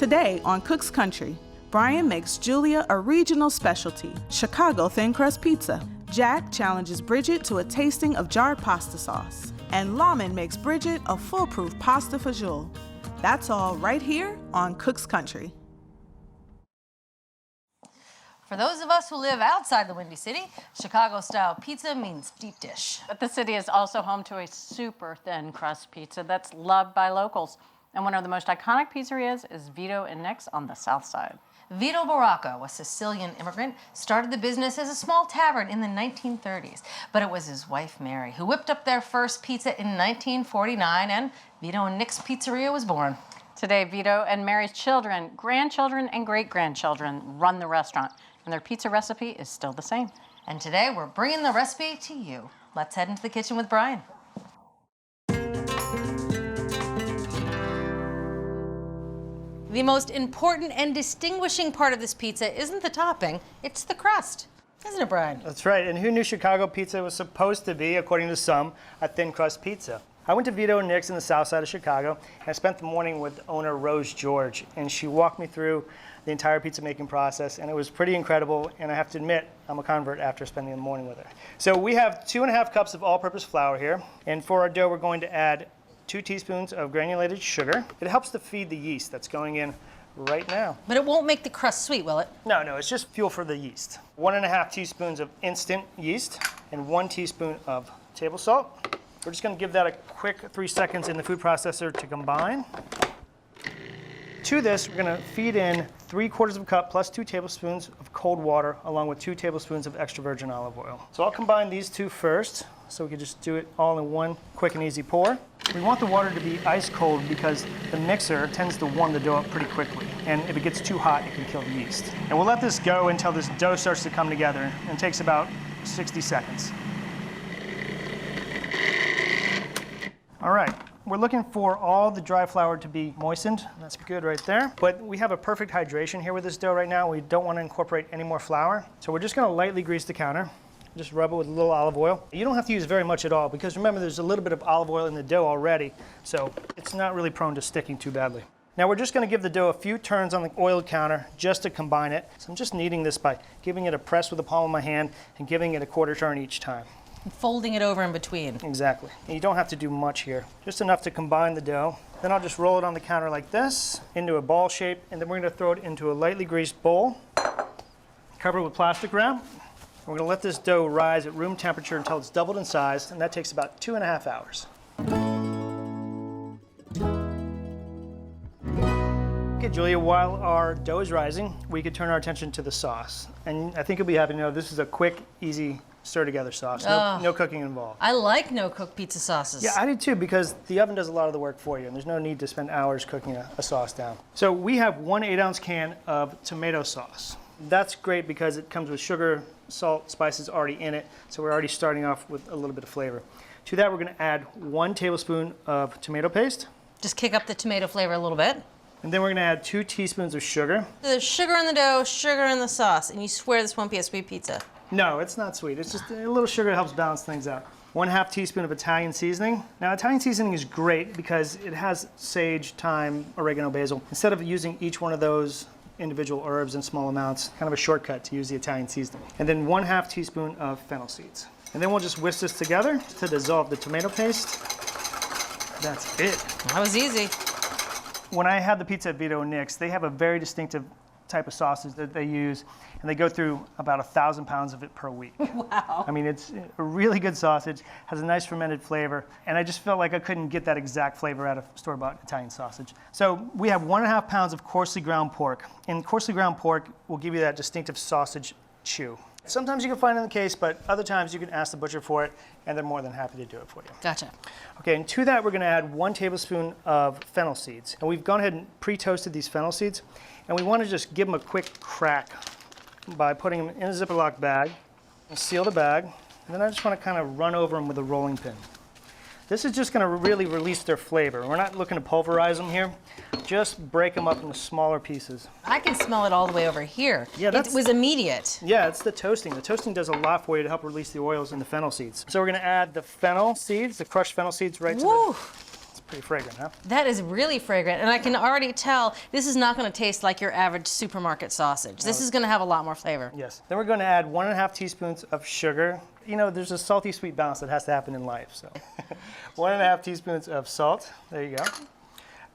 Today on Cook's Country, Bryan makes Julia a regional specialty, Chicago Thin-Crust pizza. Jack challenges Bridget to a tasting of jarred pasta sauce. And Lawman makes Bridget a foolproof pasta fagioli. That's all right here on Cook's Country. For those of us who live outside the Windy City, Chicago-style pizza means deep dish. But the city is also home to a super thin crust pizza that's loved by locals. And one of the most iconic pizzerias is Vito and Nick's on the south side. Vito Baracco, a Sicilian immigrant, started the business as a small tavern in the 1930s. But it was his wife, Mary, who whipped up their first pizza in 1949, and Vito and Nick's Pizzeria was born. Today, Vito and Mary's children, grandchildren, and great-grandchildren run the restaurant, and their pizza recipe is still the same. And today, we're bringing the recipe to you. Let's head into the kitchen with Bryan. The most important and distinguishing part of this pizza isn't the topping, it's the crust. Isn't it, Bryan? That's right, and who knew Chicago pizza was supposed to be, according to some, a thin crust pizza? I went to Vito and Nick's in the south side of Chicago, and I spent the morning with owner Rose George, and she walked me through the entire pizza making process, and it was pretty incredible, and I have to admit, I'm a convert after spending the morning with her. So we have 2.5 cups of all-purpose flour here, and for our dough, we're going to add 2 teaspoons of granulated sugar. It helps to feed the yeast that's going in right now. But it won't make the crust sweet, will it? No, it's just fuel for the yeast. 1.5 teaspoons of instant yeast and 1 teaspoon of table salt. We're just going to give that a quick 3 seconds in the food processor to combine. To this, we're going to feed in 3/4 of a cup plus 2 tablespoons of cold water along with 2 tablespoons of extra virgin olive oil. So I'll combine these two first so we can just do it all in one quick and easy pour. We want the water to be ice cold because the mixer tends to warm the dough up pretty quickly. And if it gets too hot, it can kill the yeast. And we'll let this go until this dough starts to come together, and it takes about 60 seconds. All right, we're looking for all the dry flour to be moistened. That's good right there. But we have a perfect hydration here with this dough right now. We don't want to incorporate any more flour. So we're just going to lightly grease the counter. Just rub it with a little olive oil. You don't have to use very much at all because remember there's a little bit of olive oil in the dough already, so it's not really prone to sticking too badly. Now we're just going to give the dough a few turns on the oiled counter just to combine it. So I'm just kneading this by giving it a press with the palm of my hand and giving it a 1/4 turn each time. And folding it over in between. Exactly. And you don't have to do much here. Just enough to combine the dough. Then I'll just roll it on the counter like this into a ball shape, and then we're going to throw it into a lightly greased bowl. Cover it with plastic wrap. We're going to let this dough rise at room temperature until it's doubled in size, and that takes about 2.5 hours. Okay, Julia, while our dough is rising, we could turn our attention to the sauce. And I think you'll be happy to know this is a quick, easy, stir-together sauce. No cooking involved. I like no-cook pizza sauces. Yeah, I do too, because the oven does a lot of the work for you, and there's no need to spend hours cooking a sauce down. So we have 1 8-ounce can of tomato sauce. That's great because it comes with sugar, salt, spices already in it, so we're already starting off with a little bit of flavor. To that, we're going to add 1 tablespoon of tomato paste. Just kick up the tomato flavor a little bit. And then we're going to add 2 teaspoons of sugar. There's sugar in the dough, sugar in the sauce, and you swear this won't be a sweet pizza. No, it's not sweet. It's just a little sugar helps balance things out. 1/2 teaspoon of Italian seasoning. Now, Italian seasoning is great because it has sage, thyme, oregano, basil. Instead of using each one of those individual herbs in small amounts, kind of a shortcut to use the Italian seasoning. And then 1/2 teaspoon of fennel seeds. And then we'll just whisk this together to dissolve the tomato paste. That's it. That was easy. When I had the pizza at Vito and Nick's, they have a very distinctive type of sausage that they use, and they go through about 1,000 pounds of it per week. Wow. I mean, it's a really good sausage, has a nice fermented flavor, and I just felt like I couldn't get that exact flavor out of store-bought Italian sausage. So we have 1.5 pounds of coarsely ground pork, and coarsely ground pork will give you that distinctive sausage chew. Sometimes you can find it in the case, but other times you can ask the butcher for it, and they're more than happy to do it for you. Gotcha. Okay, and to that we're going to add 1 tablespoon of fennel seeds. And we've gone ahead and pre-toasted these fennel seeds, and we want to just give them a quick crack by putting them in a Ziploc bag, and seal the bag, and then I just want to kind of run over them with a rolling pin. This is just going to really release their flavor. We're not looking to pulverize them here, just break them up into smaller pieces. I can smell it all the way over here. Yeah, it was immediate. Yeah, it's the toasting. The toasting does a lot for you to help release the oils in the fennel seeds. So we're going to add the fennel seeds, the crushed fennel seeds right to Woo. the... It's Pretty fragrant, huh? That is really fragrant, and I can already tell this is not going to taste like your average supermarket sausage. This is going to have a lot more flavor. Yes. Then we're going to add 1.5 teaspoons of sugar. You know, there's a salty sweet balance that has to happen in life, so 1.5 teaspoons of salt. There you go.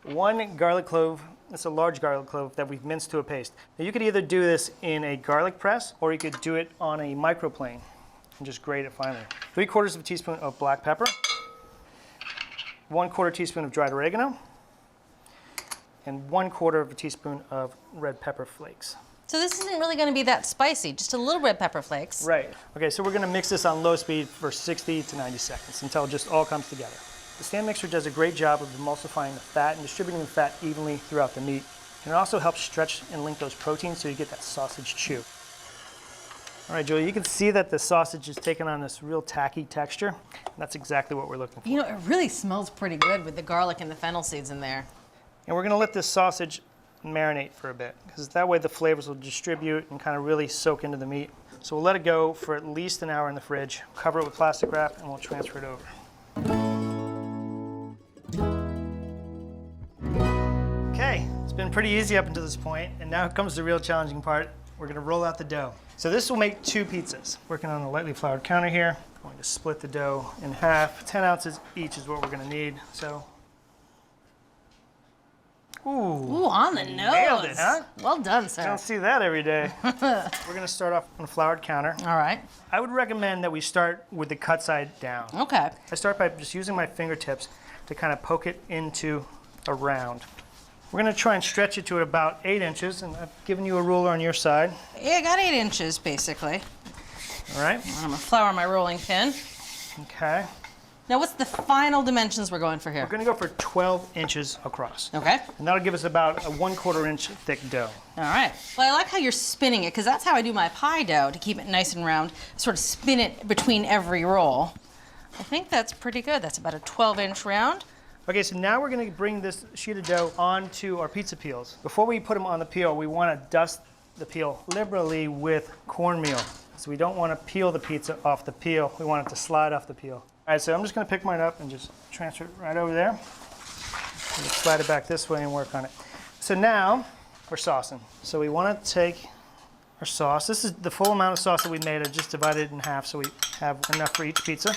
1 garlic clove. It's a large garlic clove that we've minced to a paste. Now you could either do this in a garlic press or you could do it on a microplane and just grate it finely. 3/4 teaspoon of black pepper. 1/4 teaspoon of dried oregano. And 1/4 teaspoon of red pepper flakes. So this isn't really going to be that spicy, just a little red pepper flakes. Right. Okay, so we're going to mix this on low speed for 60 to 90 seconds until it just all comes together. The stand mixer does a great job of emulsifying the fat and distributing the fat evenly throughout the meat. And it also helps stretch and link those proteins so you get that sausage chew. All right, Julia, you can see that the sausage is taking on this real tacky texture. And that's exactly what we're looking for. You know, it really smells pretty good with the garlic and the fennel seeds in there. And we're going to let this sausage marinate for a bit because that way the flavors will distribute and kind of really soak into the meat. So we'll let it go for at least an hour in the fridge, cover it with plastic wrap, and we'll transfer it over. Okay, it's been pretty easy up until this point, and now comes the real challenging part. We're gonna roll out the dough. So this will make 2 pizzas. Working on a lightly floured counter here. Going to split the dough in half. 10 ounces each is what we're gonna need. So, Ooh, on the nose. nailed it, huh? Well done, sir. I don't see that every day. We're gonna start off on a floured counter. All right. I would recommend that we start with the cut side down. Okay. I start by just using my fingertips to kind of poke it into a round. We're going to try and stretch it to about 8 inches, and I've given you a ruler on your side. Yeah, I got 8 inches, basically. All right? I'm going to flour my rolling pin. Okay. Now, what's the final dimensions we're going for here? We're going to go for 12 inches across. Okay. And that'll give us about a 1/4 inch thick dough. All right. Well, I like how you're spinning it, because that's how I do my pie dough to keep it nice and round. Sort of spin it between every roll. I think that's pretty good. That's about a 12-inch round. Okay, so now we're going to bring this sheet of dough onto our pizza peels. Before we put them on the peel, we want to dust the peel liberally with cornmeal. So we don't want to peel the pizza off the peel. We want it to slide off the peel. All right, so I'm just going to pick mine up and just transfer it right over there. And just slide it back this way and work on it. So now we're saucing. So we want to take our sauce. This is the full amount of sauce that we made. I just divided it in half so we have enough for each pizza.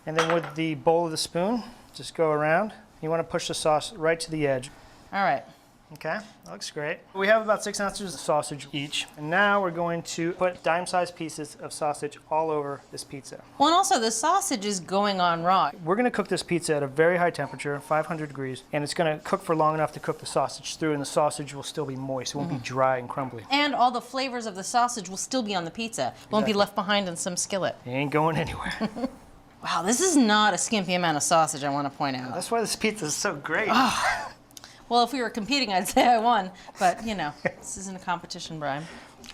And then with the bowl of the spoon, just go around. You want to push the sauce right to the edge. All right. Okay, that looks great. We have about 6 ounces of sausage each. And now we're going to put dime-sized pieces of sausage all over this pizza. Well, and also the sausage is going on raw. We're going to cook this pizza at a very high temperature, 500 degrees, and it's going to cook for long enough to cook the sausage through, and the sausage will still be moist. It won't be dry and crumbly. And all the flavors of the sausage will still be on the pizza. Won't be left behind in some skillet. It ain't going anywhere. Wow, this is not a skimpy amount of sausage, I want to point out. That's why this pizza is so great. Well, if we were competing, I'd say I won. But, you know, this isn't a competition, Brian.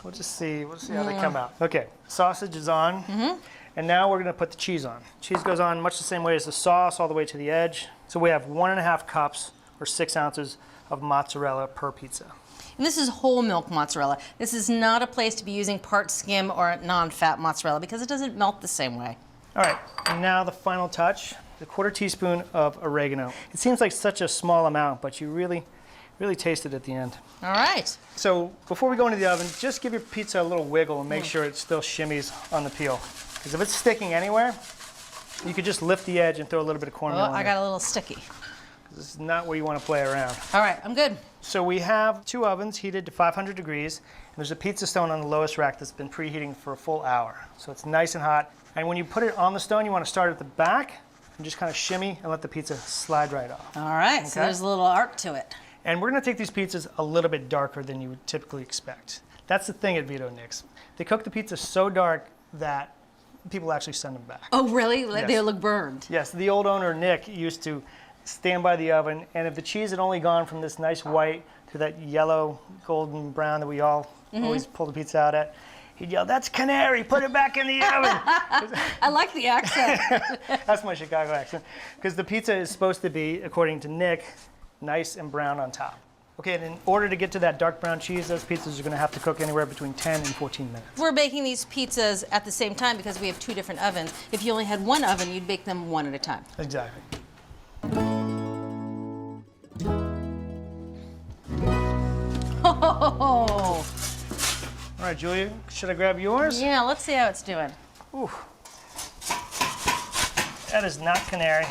We'll just see. We'll see how they come out. Okay, sausage is on. And now we're going to put the cheese on. Cheese goes on much the same way as the sauce, all the way to the edge. So we have 1.5 cups or 6 ounces of mozzarella per pizza. And this is whole milk mozzarella. This is not a place to be using part skim or non-fat mozzarella because it doesn't melt the same way. All right, and now the final touch, the 1/4 teaspoon of oregano. It seems like such a small amount, but you really taste it at the end. All right. So before we go into the oven, just give your pizza a little wiggle and make sure it still shimmies on the peel. Because if it's sticking anywhere, you could just lift the edge and throw a little bit of cornmeal Well, in I there. got a little sticky. This is not where you want to play around. All right, I'm good. So we have 2 ovens heated to 500 degrees, and there's a pizza stone on the lowest rack that's been preheating for a full hour. So it's nice and hot. And when you put it on the stone, you want to start at the back and just kind of shimmy and let the pizza slide right off. All right, so there's a little arc to it. And we're going to take these pizzas a little bit darker than you would typically expect. That's the thing at Vito Nick's. They cook the pizza so dark that people actually send them back. Oh, really? Yes. They look burned. Yes, the old owner, Nick, used to stand by the oven, and if the cheese had only gone from this nice white to that yellow, golden brown that we all always pull the pizza out at, he'd yell, "That's canary, put it back in the oven." I like the accent. That's my Chicago accent. Because the pizza is supposed to be, according to Nick, nice and brown on top. Okay, and in order to get to that dark brown cheese, those pizzas are going to have to cook anywhere between 10 and 14 minutes. We're baking these pizzas at the same time because we have 2 different ovens. If you only had one oven, you'd bake them one at a time. Exactly. Oh. All right, Julia, should I grab yours? Yeah, let's see how it's doing. Ooh. That is not canary.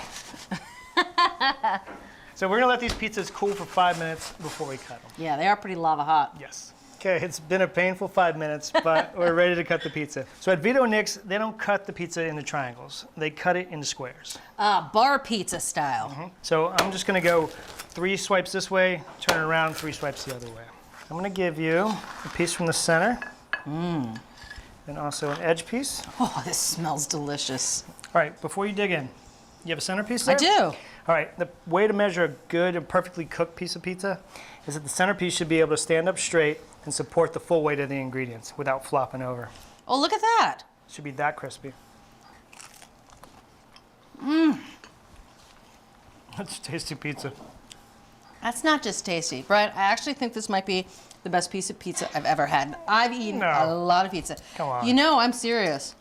So we're gonna let these pizzas cool for 5 minutes before we cut them. Yeah, they are pretty lava hot. Yes. Okay, it's been a painful 5 minutes, but we're ready to cut the pizza. So at Vito and Nick's, they don't cut the pizza into triangles. They cut it into squares. Bar pizza style. So I'm just gonna go 3 swipes this way, turn it around, 3 swipes the other way. I'm gonna give you a piece from the center. And also an edge piece. Oh, this smells delicious. All right, before you dig in, you have a centerpiece there? I do. All right, the way to measure a good and perfectly cooked piece of pizza is that the centerpiece should be able to stand up straight and support the full weight of the ingredients without flopping over. Oh, look at that. It should be that crispy. That's tasty pizza. That's not just tasty, Brian. I actually think this might be the best piece of pizza I've ever had. I've eaten a lot of pizza. Come on. You know, I'm serious.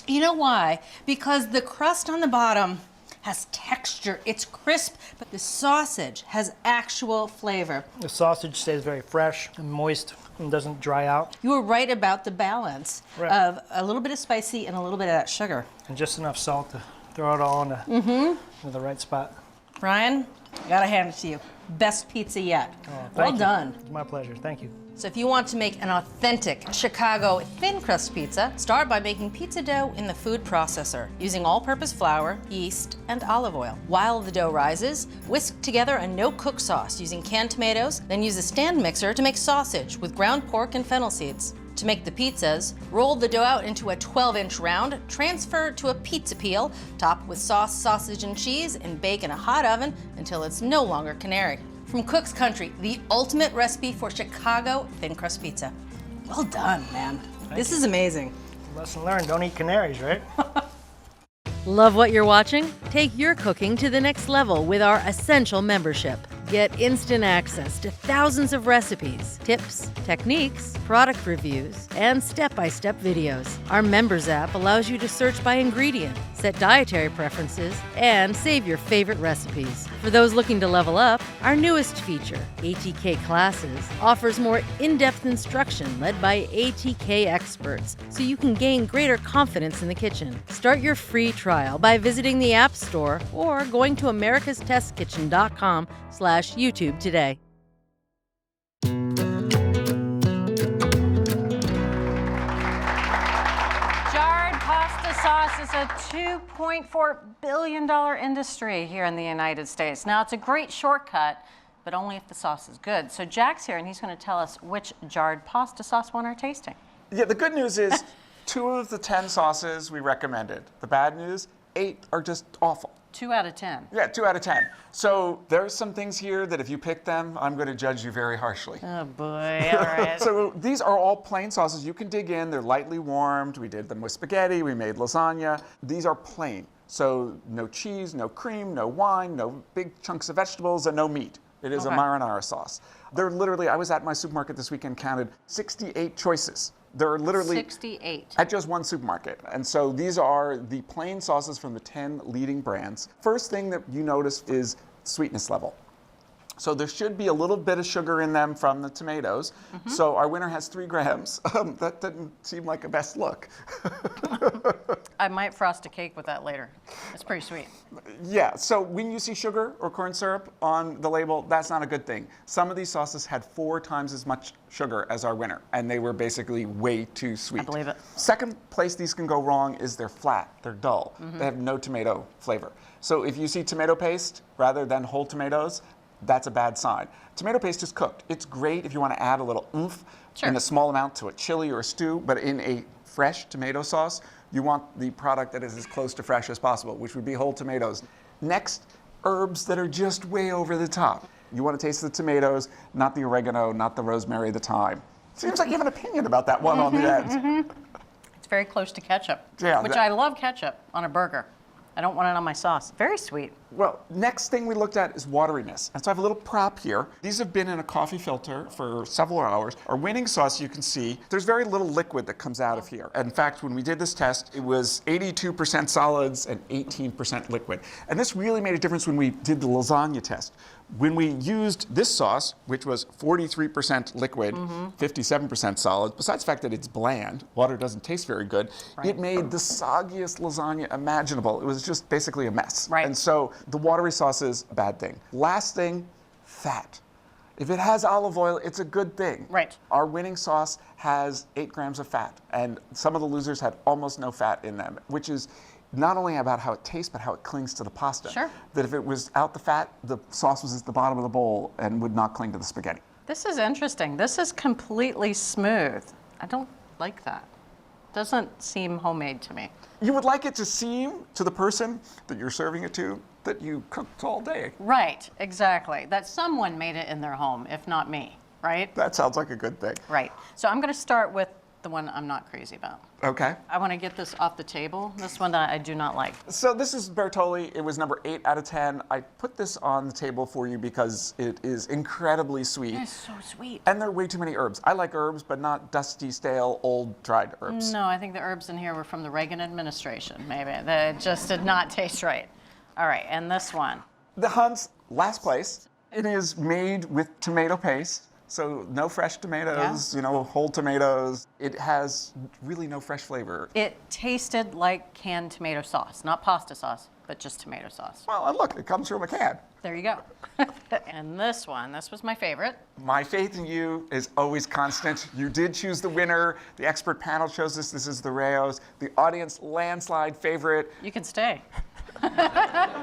You know why? Because the crust on the bottom has texture. It's crisp, but the sausage has actual flavor. The sausage stays very fresh and moist and doesn't dry out. You were right about the balance of a little bit of spicy and a little bit of that sugar. And just enough salt to throw it all into the right spot. Brian, I gotta hand it to you. Best pizza yet. Oh, Well thank you. done. It's my pleasure. Thank you. So if you want to make an authentic Chicago thin crust pizza, start by making pizza dough in the food processor using all-purpose flour, yeast, and olive oil. While the dough rises, whisk together a no-cook sauce using canned tomatoes, then use a stand mixer to make sausage with ground pork and fennel seeds. To make the pizzas, roll the dough out into a 12-inch round, transfer to a pizza peel, top with sauce, sausage, and cheese, and bake in a hot oven until it's no longer canary. From Cook's Country, the ultimate recipe for Chicago thin crust pizza. Well done, man. This is amazing. Lesson learned, don't eat canaries, right? Love what you're watching? Take your cooking to the next level with our Essential membership. Get instant access to thousands of recipes, tips, techniques, product reviews, and step-by-step videos. Our Members app allows you to search by ingredient, set dietary preferences, and save your favorite recipes. For those looking to level up, our newest feature, ATK Classes, offers more in-depth instruction led by ATK experts, so you can gain greater confidence in the kitchen. Start your free trial by visiting the App Store or going to americastestkitchen.com/YouTube today. Jarred pasta sauce is a $2.4 billion industry here in the United States. Now, it's a great shortcut, but only if the sauce is good. So Jack's here, and he's going to tell us which jarred pasta sauce we're tasting. Yeah, the good news is 2 of the 10 sauces we recommended. The bad news, 8 are just awful. 2 out of 10. Yeah, 2 out of 10. So there's some things here that if you pick them, I'm going to judge you very harshly. Oh boy, all right. So these are all plain sauces. You can dig in. They're lightly warmed. We did them with spaghetti. We made lasagna. These are plain. So no cheese, no cream, no wine, no big chunks of vegetables, and no meat. It is a marinara sauce. They're literally, I was at my supermarket this weekend, counted 68 choices. There are literally 68 at just one supermarket. And so these are the plain sauces from the 10 leading brands. First thing that you notice is sweetness level. So there should be a little bit of sugar in them from the tomatoes. So our winner has 3 grams. That didn't seem like a best look. I might frost a cake with that later. It's pretty sweet. Yeah, so when you see sugar or corn syrup on the label, that's not a good thing. Some of these sauces had 4 times as much sugar as our winner, and they were basically way too sweet. I believe it. Second place these can go wrong is they're flat, they're dull. They have no tomato flavor. So if you see tomato paste rather than whole tomatoes, that's a bad sign. Tomato paste is cooked. It's great if you want to add a little oomph in a small amount to a chili or a stew, but in a fresh tomato sauce, you want the product that is as close to fresh as possible, which would be whole tomatoes. Next, herbs that are just way over the top. You want to taste the tomatoes, not the oregano, not the rosemary, the thyme. Seems like you have an opinion about that one on the end. It's very close to ketchup, Yeah, which I love ketchup on a burger. I don't want it on my sauce. Very sweet. Well, next thing we looked at is wateriness. And so I have a little prop here. These have been in a coffee filter for several hours. Our winning sauce, you can see, there's very little liquid that comes out of here. In fact, when we did this test, it was 82% solids and 18% liquid. And this really made a difference when we did the lasagna test. When we used this sauce, which was 43% liquid, 57% solid, besides the fact that it's bland, water doesn't taste very good, it made the soggiest lasagna imaginable. It was just basically a mess. Right. And so the watery sauce is a bad thing. Last thing, fat. If it has olive oil, it's a good thing. Right. Our winning sauce has 8 grams of fat, and some of the losers had almost no fat in them, which is not only about how it tastes, but how it clings to the pasta. Sure. That if it was out the fat, the sauce was at the bottom of the bowl and would not cling to the spaghetti. This is interesting. This is completely smooth. I don't like that. Doesn't seem homemade to me. You would like it to seem to the person that you're serving it to that you cooked all day. Right, exactly. That someone made it in their home, if not me, right? That sounds like a good thing. Right. So I'm going to start with the one I'm not crazy about. Okay. I want to get this off the table. This one that I do not like. So this is Bertolli. It was number 8 out of 10. I put this on the table for you because it is incredibly sweet. It's so sweet. And there are way too many herbs. I like herbs, but not dusty, stale, old, dried herbs. No, I think the herbs in here were from the Reagan administration, maybe. They just did not taste right. All right, and this one. The Hunt's last place. It is made with tomato paste. So no fresh tomatoes, you know, whole tomatoes. It has really no fresh flavor. It tasted like canned tomato sauce, not pasta sauce, but just tomato sauce. Well, and look, it comes from a can. There you go. And this one, this was my favorite. My faith in you is always constant. You did choose the winner. The expert panel chose this. This is the Rayos. The audience landslide favorite. You can stay.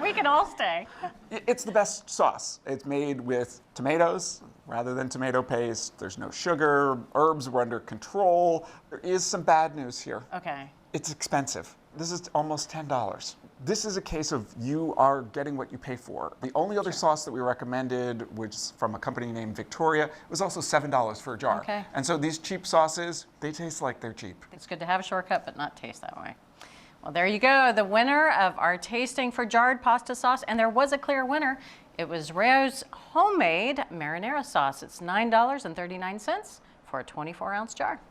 We can all stay. It's the best sauce. It's made with tomatoes rather than tomato paste. There's no sugar. Herbs were under control. There is some bad news here. Okay. It's expensive. This is almost $10. This is a case of you are getting what you pay for. The only other sauce that we recommended, which is from a company named Victoria, was also $7 for a jar. Okay. And so these cheap sauces, they taste like they're cheap. It's good to have a shortcut, but not taste that way. Well, there you go. The winner of our tasting for jarred pasta sauce, and there was a clear winner. It was Rayo's homemade marinara sauce. It's $9.39 for a 24-ounce jar.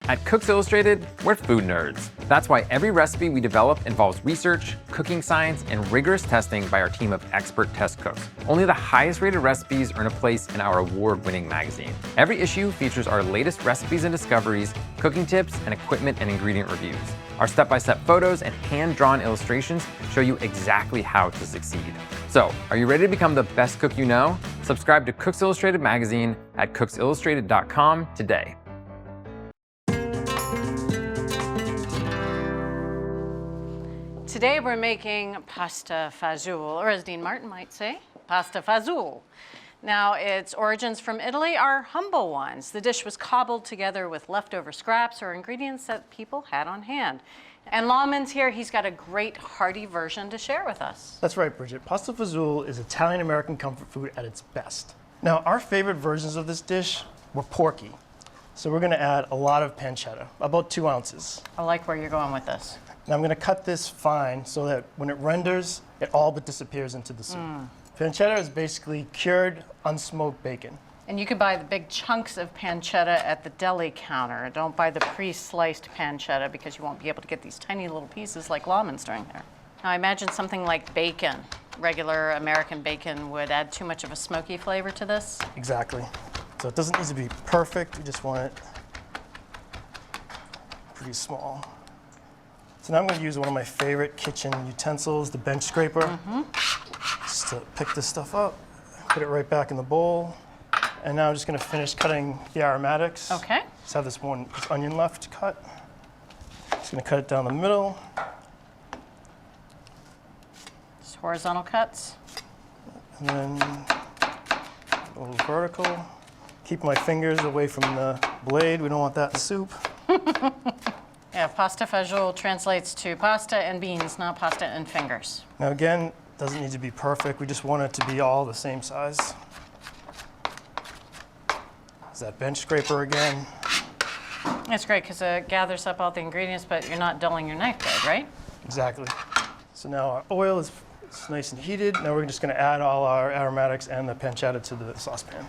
At Cooks Illustrated, we're food nerds. That's why every recipe we develop involves research, cooking science, and rigorous testing by our team of expert test cooks. Only the highest rated recipes earn a place in our award-winning magazine. Every issue features our latest recipes and discoveries, cooking tips, and equipment and ingredient reviews. Our step-by-step photos and hand-drawn illustrations show you exactly how to succeed. So, are you ready to become the best cook you know? Subscribe to Cooks Illustrated magazine at cooksillustrated.com today. Today we're making pasta fagioli, or as Dean Martin might say, pasta fagioli. Now, its origins from Italy are humble ones. The dish was cobbled together with leftover scraps or ingredients that people had on hand. And Lawman's here. He's got a great hearty version to share with us. That's right, Bridget. Pasta fagioli is Italian-American comfort food at its best. Now, our favorite versions of this dish were porky. So we're gonna add a lot of pancetta, about 2 ounces. I like where you're going with this. Now I'm gonna cut this fine so that when it renders, it all but disappears into the soup. Pancetta is basically cured, unsmoked bacon. And you can buy the big chunks of pancetta at the deli counter. Don't buy the pre-sliced pancetta because you won't be able to get these tiny little pieces like Lawman's doing there. Now I imagine something like bacon, regular American bacon, would add too much of a smoky flavor to this. Exactly. So it doesn't need to be perfect, we just want it pretty small. So now I'm going to use one of my favorite kitchen utensils, the bench scraper, just to pick this stuff up, put it right back in the bowl. And now I'm just going to finish cutting the aromatics. Okay. Just have this onion left to cut. Just going to cut it down the middle. Just horizontal cuts. And then a little vertical. Keep my fingers away from the blade. We don't want that in soup. Yeah, pasta fagioli translates to pasta and beans, not pasta and fingers. Now again, doesn't need to be perfect. We just want it to be all the same size. There's that bench scraper again. That's great because it gathers up all the ingredients, but you're not dulling your knife blade, right? Exactly. So now our oil is nice and heated. Now we're just going to add all our aromatics and the pancetta to the saucepan.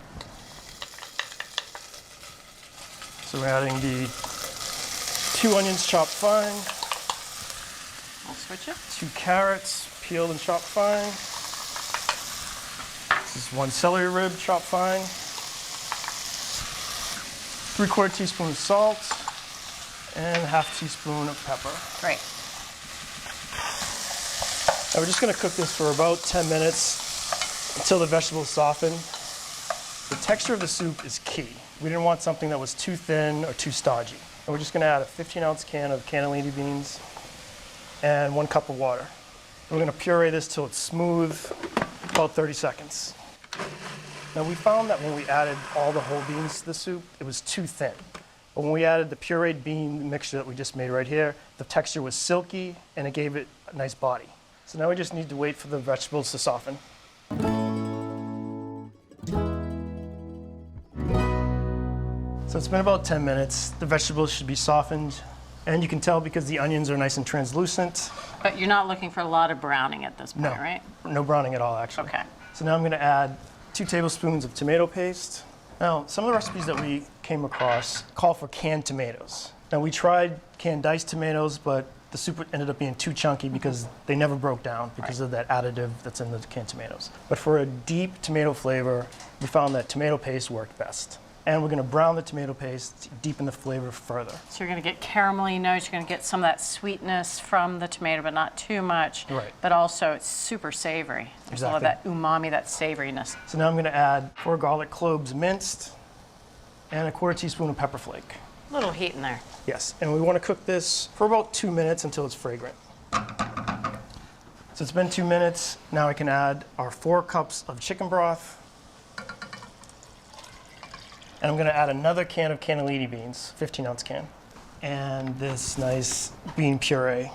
So we're adding the 2 onions chopped fine, I'll switch it. 2 carrots peeled and chopped fine. This is 1 celery rib chopped fine. 3/4 teaspoon of salt and 1/2 teaspoon of pepper. Great. Now we're just going to cook this for about 10 minutes until the vegetables soften. The texture of the soup is key. We didn't want something that was too thin or too stodgy. And we're just going to add a 15-ounce can of cannellini beans and 1 cup of water. And we're going to puree this till it's smooth, about 30 seconds. Now we found that when we added all the whole beans to the soup, it was too thin. But when we added the pureed bean mixture that we just made right here, the texture was silky and it gave it a nice body. So now we just need to wait for the vegetables to soften. So it's been about 10 minutes. The vegetables should be softened, and you can tell because the onions are nice and translucent. But you're not looking for a lot of browning at this point, No, right? no browning at all, actually. Okay. So now I'm going to add 2 tablespoons of tomato paste. Now, some of the recipes that we came across call for canned tomatoes. Now, we tried canned diced tomatoes, but the soup ended up being too chunky because they never broke down because of that additive that's in the canned tomatoes. But for a deep tomato flavor, we found that tomato paste worked best. And we're going to brown the tomato paste to deepen the flavor further. So you're going to get caramelly notes, you're going to get some of that sweetness from the tomato, but not too much. Right. But also it's super savory. There's a lot of that umami, that savoriness. So now I'm going to add 4 garlic cloves minced and 1/4 teaspoon of pepper flake. A little heat in there. Yes, and we want to cook this for about 2 minutes until it's fragrant. So it's been 2 minutes. Now I can add our 4 cups of chicken broth. And I'm going to add another can of cannellini beans, 15-ounce can, and this nice bean puree.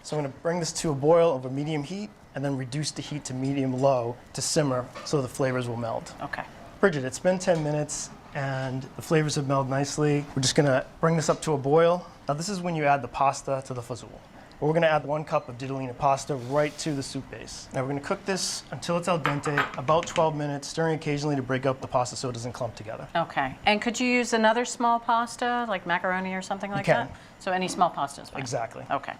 So I'm going to bring this to a boil over medium heat and then reduce the heat to medium-low to simmer so the flavors will meld. Okay. Bridget, it's been 10 minutes and the flavors have melded nicely. We're just going to bring this up to a boil. Now this is when you add the pasta to the fagioli. We're going to add 1 cup of ditalina pasta right to the soup base. Now we're going to cook this until it's al dente, about 12 minutes, stirring occasionally to break up the pasta so it doesn't clump together. Okay. And could you use another small pasta, like macaroni or something like can. that? So any small pasta is fine? Exactly. Okay.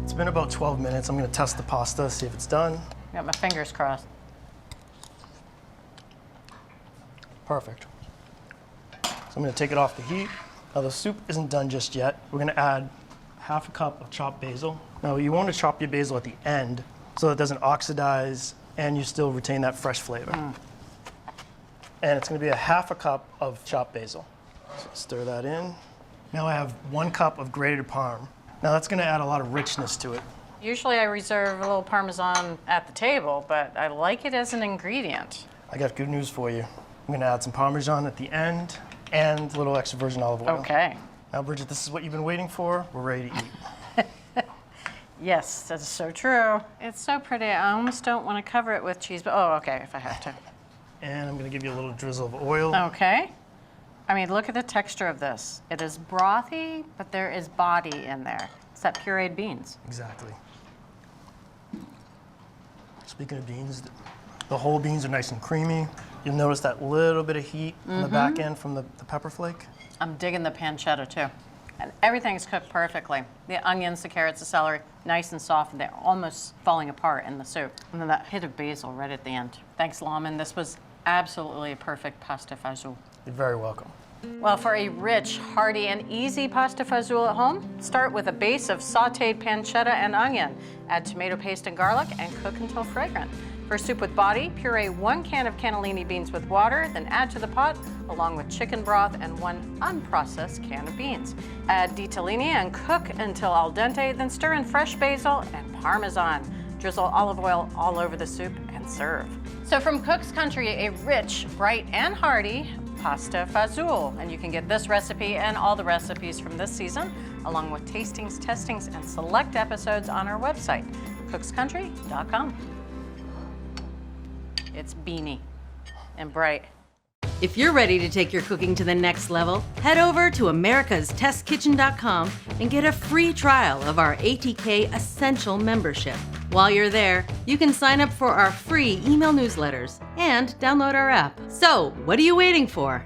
It's been about 12 minutes. I'm going to test the pasta, see if it's done. Got my fingers crossed. Perfect. So I'm going to take it off the heat. Now the soup isn't done just yet. We're going to add 1/2 cup of chopped basil. Now you want to chop your basil at the end so it doesn't oxidize and you still retain that fresh flavor. And it's going to be 1/2 cup of chopped basil. So stir that in. Now I have 1 cup of grated parm. Now that's going to add a lot of richness to it. Usually I reserve a little Parmesan at the table, but I like it as an ingredient. I got good news for you. I'm going to add some Parmesan at the end and a little extra virgin olive oil. Okay. Now, Bridget, this is what you've been waiting for. We're ready to eat. Yes, that is so true. It's so pretty. I almost don't want to cover it with cheese, but oh, okay, if I have to. And I'm going to give you a little drizzle of oil. Okay. I mean, look at the texture of this. It is brothy, but there is body in there. It's that pureed beans. Exactly. Speaking of beans, the whole beans are nice and creamy. You'll notice that little bit of heat on the back end from the pepper flake. I'm digging the pancetta too. And everything's cooked perfectly. The onions, the carrots, the celery, nice and soft, and they're almost falling apart in the soup. And then that hit of basil right at the end. Thanks, Lawman. This was absolutely a perfect pasta fagioli. You're very welcome. Well, for a rich, hearty, and easy pasta fagioli at home, start with a base of sautéed pancetta and onion. Add tomato paste and garlic and cook until fragrant. For soup with body, puree 1 can of cannellini beans with water, then add to the pot along with chicken broth and 1 unprocessed can of beans. Add ditalini and cook until al dente, then stir in fresh basil and Parmesan. Drizzle olive oil all over the soup and serve. So from Cook's Country, a rich, bright, and hearty pasta fagioli. And you can get this recipe and all the recipes from this season, along with tastings, testings, and select episodes on our website, cookscountry.com. It's beany and bright. If you're ready to take your cooking to the next level, head over to americastestkitchen.com and get a free trial of our ATK Essential membership. While you're there, you can sign up for our free email newsletters and download our app. So, what are you waiting for?